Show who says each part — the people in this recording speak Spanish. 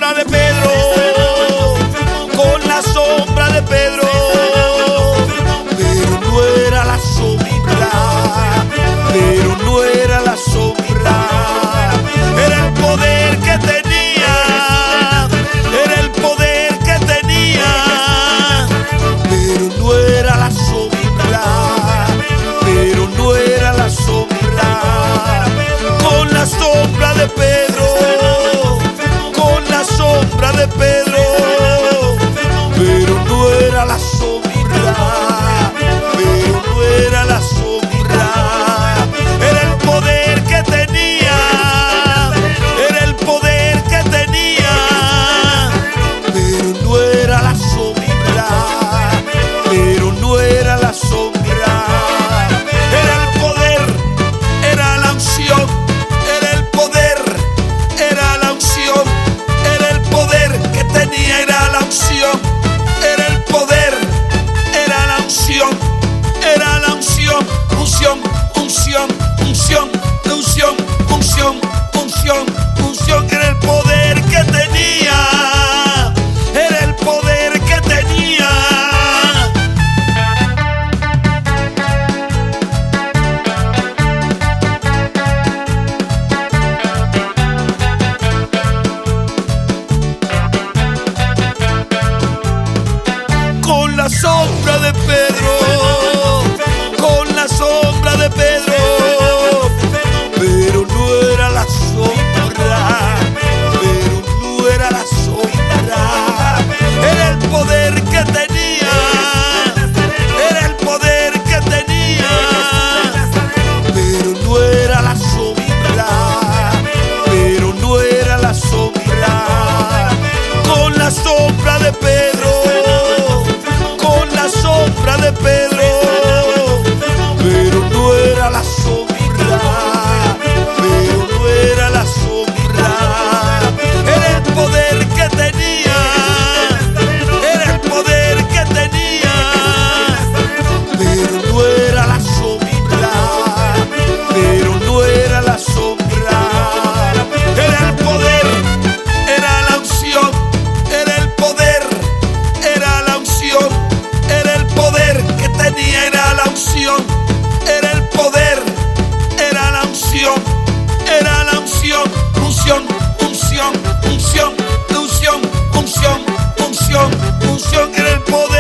Speaker 1: sombra de Pedro, con la sombra de Pedro, pero no era la sombra, pero no era la sombra, era el poder que tenía, era el poder que tenía, pero no era la sombra, pero no era la sombra, con la sombra de Pedro, con la sombra de Pedro, pero no era la sombra, pero no era la sombra, era el poder que tenía, era el poder que tenía, pero no era la sombra, pero no era la sombra, era el poder, era la unción, era el poder, era la unción, era el poder que tenía, era la unción, era el poder, era la unción, era la unción, unción, unción, unción, unción, unción, unción, unción, era el poder que tenía, era el poder que tenía. Con la sombra de Pedro, con la sombra de Pedro, pero no era la sombra, pero no era la sombra, era el poder que tenía, era el poder que tenía, pero no era la sombra, pero no era la sombra, con la sombra de Pedro, con la sombra de Pedro, pero no era la sombra, pero no era la sombra, era el poder que tenía, era el poder que tenía, pero no era la sombra, pero no era la sombra, era el poder, era la unción, era el poder, era la unción, era el poder que tenía, era la unción, era el poder, era la unción, era la unción, unción, unción, unción, unción, unción, unción, unción, era el poder.